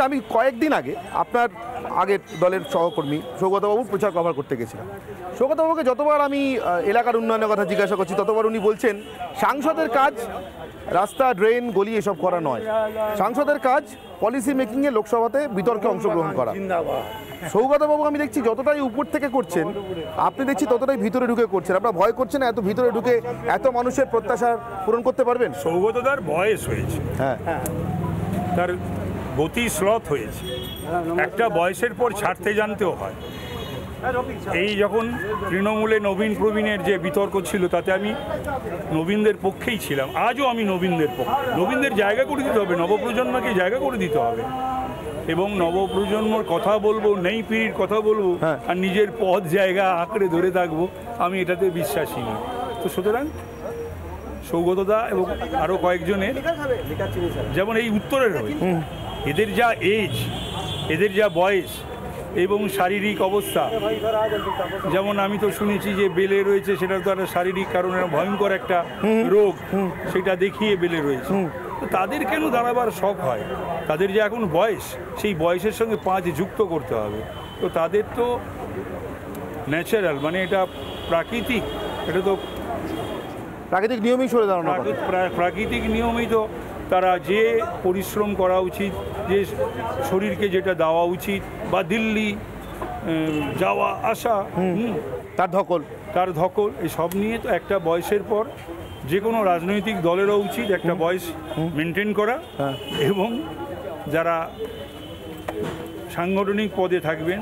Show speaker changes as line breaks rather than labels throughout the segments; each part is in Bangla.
আমি কয়েকদিন আগে আপনার আগের দলের সহকর্মী সৌগতবাবুর প্রচার কভার করতে গেছিলাম। সৌগতবাবুকে যতবার আমি এলাকার উন্নয়নের কথা জিজ্ঞাসা করছি ততবার উনি বলছেন সাংসদের কাজ রাস্তা, ড্রেন, গলি এসব করা নয়, সাংসদের কাজ পলিসি মেকিংয়ে লোকসভাতে বিতর্কে অংশগ্রহণ করা। সৌগতবাবু আমি দেখছি যতটাই উপর থেকে করছেন আপনি দেখছি ততটাই ভিতরে ঢুকে করছেন। আপনার ভয় করছেন এত ভিতরে ঢুকে এত মানুষের প্রত্যাশা পূরণ করতে পারবেন?
সৌগতদার বয়স হয়েছে,
হ্যাঁ,
তার গতি স্লথ হয়েছে, একটা বয়সের পর ছাড়তে জানতেও হয়। এই যখন তৃণমূলে নবীন প্রবীণের যে বিতর্ক ছিল তাতে আমি নবীনদের পক্ষেই ছিলাম, আজও আমি নবীনদের পক্ষে। নবীনদের জায়গা করে দিতে হবে, নবপ্রজন্মকে জায়গা করে দিতে হবে এবং নবপ্রজন্মর কথা বলবো, নেই পিঁড়ির কথা বলবো আর নিজের পদ জায়গা আঁকড়ে ধরে থাকবো, আমি এটাতে বিশ্বাসী নই। তো সুতরাং সৌগতদা এবং আরও কয়েকজনের, যেমন এই উত্তরের রয়েছে, এদের যা এজ, এদের যা বয়স এবং শারীরিক অবস্থা, যেমন আমি তো শুনেছি যে বেলে রয়েছে, সেটা তো একটা শারীরিক কারণে ভয়ঙ্কর একটা রোগ, সেটা দেখিয়ে বেলে রয়েছে। তো তাদের কেন দাঁড়াবার শখ হয়? তাদের যে এখন বয়স, সেই বয়সের সঙ্গে 5 যুক্ত করতে হবে। তো তাদের তো ন্যাচারাল, মানে এটা প্রাকৃতিক, এটা তো
প্রাকৃতিক নিয়মেই সরে দাঁড়ানো,
প্রাকৃতিক নিয়মেই তো তারা যে পরিশ্রম করা উচিত, যে শরীরকে যেটা দেওয়া উচিত, বা দিল্লি যাওয়া আসা, তার ধকল এই সব নিয়ে তো একটা বয়সের পর যে কোনো রাজনৈতিক দলেরও উচিত একটা বয়স মেনটেন করা, এবং যারা সাংগঠনিক পদে থাকবেন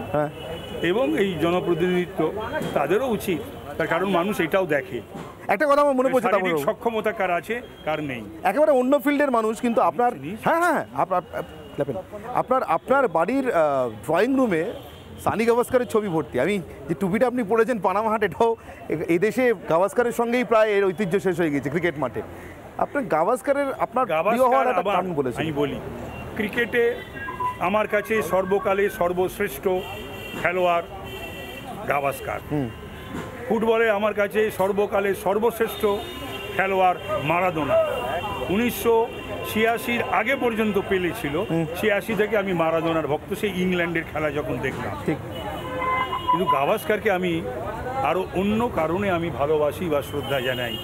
এবং এই জনপ্রতিনিধিত্ব তাদেরও উচিত, তার কারণ মানুষ এটাও দেখে।
একটা কথা আমার মনে পড়ছে,
শারীরিক সক্ষমতা কার আছে কার নেই,
একেবারে অন্য ফিল্ডের মানুষ, কিন্তু আপনার আপনার বাড়ির ড্রয়িং রুমে সানি গাভাস্কারের ছবি ভর্তি। আমি যে টুপিটা আপনি পরেছেন পানামা হাট, এটাও এই দেশে গাভাস্কারের সঙ্গেই প্রায় এর ঐতিহ্য শেষ হয়ে গেছে ক্রিকেট মাঠে। আপনার গাভাস্কারের আপনার প্রিয় হওয়ার একটা কারণ বলেছেন।
আমি বলি, ক্রিকেটে আমার কাছে সর্বকালে সর্বশ্রেষ্ঠ খেলোয়াড় গাভাস্কার, ফুটবলে আমার কাছে সর্বকালে সর্বশ্রেষ্ঠ খেলোয়াড় মারাদোনা। 1986 আগে পর্যন্ত পেলে ছিল, 86 থেকে আমি মারাদোনার ভক্ত, সেই ইংল্যান্ডের খেলা যখন দেখলাম। ঠিক, কিন্তু গাভাস্কারকে আমি আরও অন্য কারণে আমি ভালোবাসি বা শ্রদ্ধা জানাই,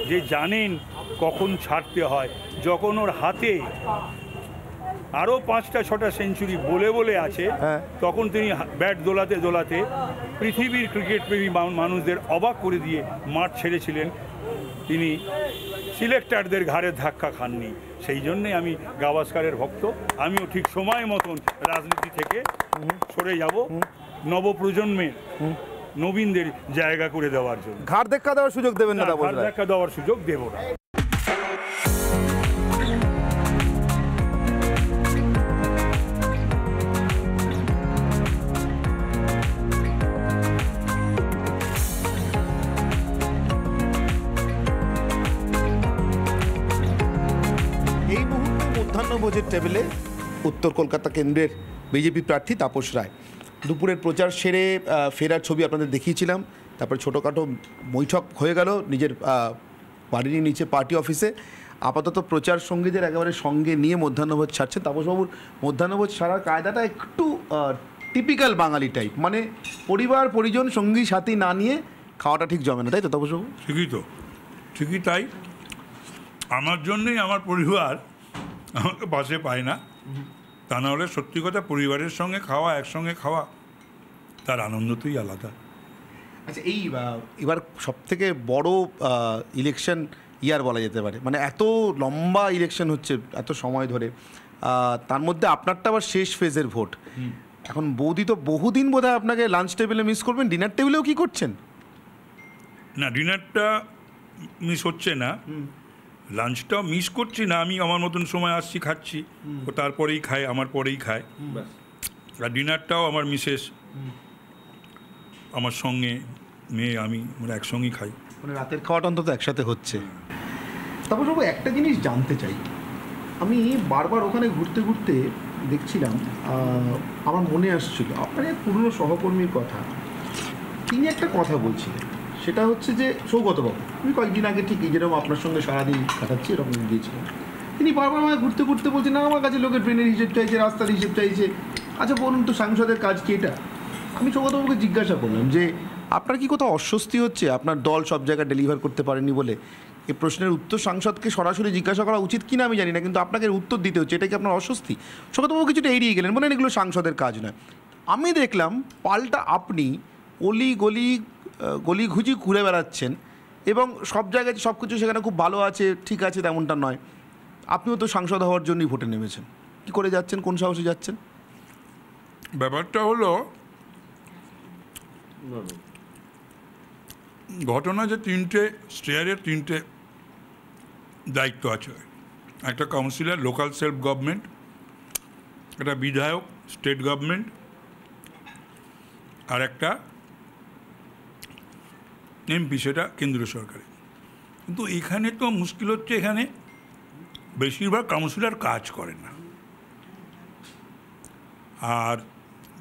যে জানেন কখন ছাড়তে হয়। যখন ওর হাতে আরও 5টা 6টা সেঞ্চুরি বলে বলে আছে, তখন তিনি ব্যাট দোলাতে দোলাতে পৃথিবীর ক্রিকেট প্রেমী মানুষদের অবাক করে দিয়ে মাঠ ছেড়েছিলেন। তিনি সিলেক্টারদের ঘাড়ে ধাক্কা খাননি। সেই জন্যে আমি গাভাস্কারের ভক্ত। আমিও ঠিক সময় মতন রাজনীতি থেকে সরে যাব, নবপ্রজন্মের নবীনদের জায়গা করে দেওয়ার জন্য।
ঘাড় ধাক্কা দেওয়ার সুযোগ দেবেন না,
ঘাড় ধাক্কা দেওয়ার সুযোগ দেব না।
মধ্যাহ্নভোজের টেবিলে উত্তর কলকাতা কেন্দ্রের বিজেপি প্রার্থী তাপস রায়। দুপুরের প্রচার সেরে ফেরার ছবি আপনাদের দেখিয়েছিলাম, তারপরে ছোটোখাটো বৈঠক হয়ে গেল নিজের বাড়ির নিচে পার্টি অফিসে। আপাতত প্রচার সঙ্গীদের একেবারে সঙ্গে নিয়ে মধ্যাহ্নভোজ ছাড়ছেন। তাপসবাবুর মধ্যাহ্নভোজ ছাড়ার কায়দাটা একটু টিপিক্যাল বাঙালি টাইপ, মানে পরিবার পরিজন সঙ্গী সাথী না নিয়ে খাওয়াটা ঠিক জমে না, তাই তো তাপসবাবু?
ঠিকই তাই। আমার জন্যই আমার পরিবার আমাকে পাশে পায় না, তা নাহলে সত্যি কথা পরিবারের সঙ্গে খাওয়া, একসঙ্গে খাওয়া, তার আনন্দটাই আলাদা।
আচ্ছা, এই এবার সবথেকে বড় ইলেকশন ইয়ার বলা যেতে পারে, মানে এত লম্বা ইলেকশন হচ্ছে এত সময় ধরে, তার মধ্যে আপনারটা আবার শেষ ফেজের ভোট। এখন বৌদি তো বহুদিন বোধহয় আপনাকে লাঞ্চ টেবিলে মিস করবেন, ডিনার টেবিলেও কি করছেন?
না, ডিনারটা মিস হচ্ছে না, লাঞ্চটাও মিস করছি না। আমি আমার মতন সময় আসছি, খাচ্ছি, ও তারপরেই খায়, আমার পরেই খায়। আর ডিনারটাও আমার মিসেস আমার সঙ্গে, মেয়ে, আমি আমরা একসঙ্গেই খাই,
মানে রাতের খাওয়াটা অন্তত একসাথে হচ্ছে। তারপর সব একটা জিনিস জানতে চাই, আমি বারবার ওখানে ঘুরতে ঘুরতে দেখছিলাম, আমার মনে আসছিল আপনার এক পুরনো সহকর্মীর কথা। তিনি একটা কথা বলছিলেন, সেটা হচ্ছে যে সৌগতবাবু, আমি কয়েকদিন আগে ঠিক যেরকম আপনার সঙ্গে সারাদিন কাটাচ্ছি এরকম গিয়েছিলাম, তিনি বারবার আমায় ঘুরতে ঘুরতে বলছেন না আমার কাছে লোকের ট্রেনের হিসেব চাইছে, রাস্তার হিসেব চাইছে। আচ্ছা বলুন তো সাংসদের কাজ কি এটা? আমি সৌগতবাবুকে জিজ্ঞাসা করলাম যে আপনার কি কোথাও অস্বস্তি হচ্ছে আপনার দল সব জায়গায় ডেলিভার করতে পারেনি বলে? এই প্রশ্নের উত্তর সাংসদকে সরাসরি জিজ্ঞাসা করা উচিত কিনা আমি জানি না, কিন্তু আপনাকে উত্তর দিতে হচ্ছে। এটা কি আপনার অস্বস্তি? সৌগতবাবু কিছুটা এড়িয়ে গেলেন, বলেন এগুলো সাংসদের কাজ নয়। আমি দেখলাম পাল্টা আপনি গলি ঘুজি ঘুরে বেড়াচ্ছেন এবং সব জায়গায় সব কিছু সেখানে খুব ভালো আছে, ঠিক আছে, তেমনটা নয়। আপনিও তো সাংসদ হওয়ার জন্যই ভোটে নেমেছেন। কি করে যাচ্ছেন, কোন সাহসে যাচ্ছেন?
ব্যাপারটা হলো ঘটনা যে স্টেয়ারের তিনটে দায়িত্ব আছে। একটা কাউন্সিলর, লোকাল সেলফ গভর্নমেন্ট, একটা বিধায়ক, স্টেট গভর্নমেন্ট, আর একটা এমপি, সেটা কেন্দ্রীয় সরকারে। কিন্তু এখানে তো মুশকিল হচ্ছে, এখানে বেশিরভাগ কাউন্সিলর কাজ করে না। আর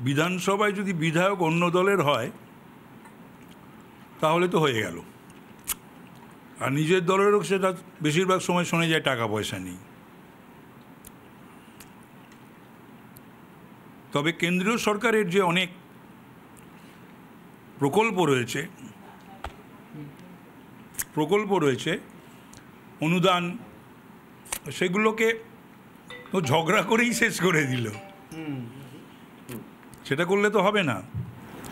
বিধানসভায় যদি বিধায়ক অন্য দলের হয় তাহলে তো হয়ে গেল, আর নিজের দলেরও সেটা বেশিরভাগ সময় শোনা যায় টাকা পয়সা নেই। তবে কেন্দ্রীয় সরকারের যে অনেক প্রকল্প রয়েছে, অনুদান, সেগুলোকে ও ঝগড়া করেই শেষ করে দিল। সেটা করলে তো হবে না।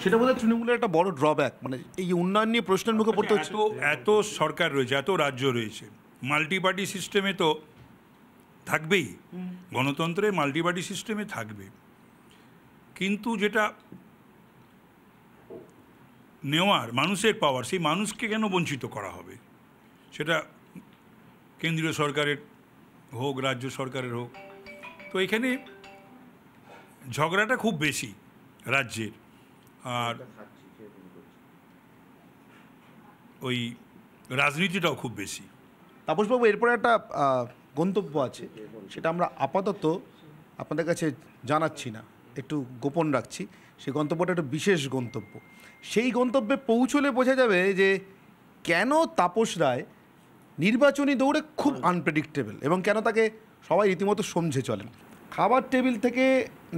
সেটা বোধহয় তৃণমূলের একটা বড় ড্রব্যাক, মানে এই উন্নয়ন নিয়ে প্রশ্নের মুখে পড়তে হচ্ছে।
এত সরকার রয়েছে, এত রাজ্য রয়েছে, মাল্টি পার্টি সিস্টেমে তো থাকবেই, গণতন্ত্রে মাল্টি পার্টি সিস্টেমে থাকবে। কিন্তু যেটা নেওয়ার মানুষের পাওয়ার, সেই মানুষকে কেন বঞ্চিত করা হবে? সেটা কেন্দ্রীয় সরকারের হোক, রাজ্য সরকারের হোক। তো এখানে ঝগড়াটা খুব বেশি রাজ্যের, আর ওই রাজনীতিটাও খুব বেশি।
তাপসবাবু, এরপরে একটা গন্তব্য আছে, সেটা আমরা আপাতত আপনাদের কাছে জানাচ্ছি না, একটু গোপন রাখছি। সেই গন্তব্যটা একটা বিশেষ গন্তব্য। সেই গন্তব্যে পৌঁছলে বোঝা যাবে যে কেন তাপস রায় নির্বাচনী দৌড়ে খুব আনপ্রেডিক্টেবল এবং কেন তাকে সবাই রীতিমতো সমঝে চলেন। খাবার টেবিল থেকে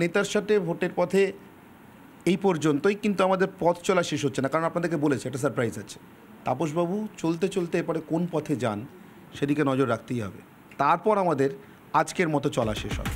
নেতার সাথে ভোটের পথে এই পর্যন্তই, কিন্তু আমাদের পথ চলা শেষ হচ্ছে না, কারণ আপনাদেরকে বলেছে একটা সারপ্রাইজ আছে। তাপসবাবু চলতে চলতে এরপরে কোন পথে যান সেদিকে নজর রাখতেই হবে, তারপর আমাদের আজকের মতো চলা শেষ হবে।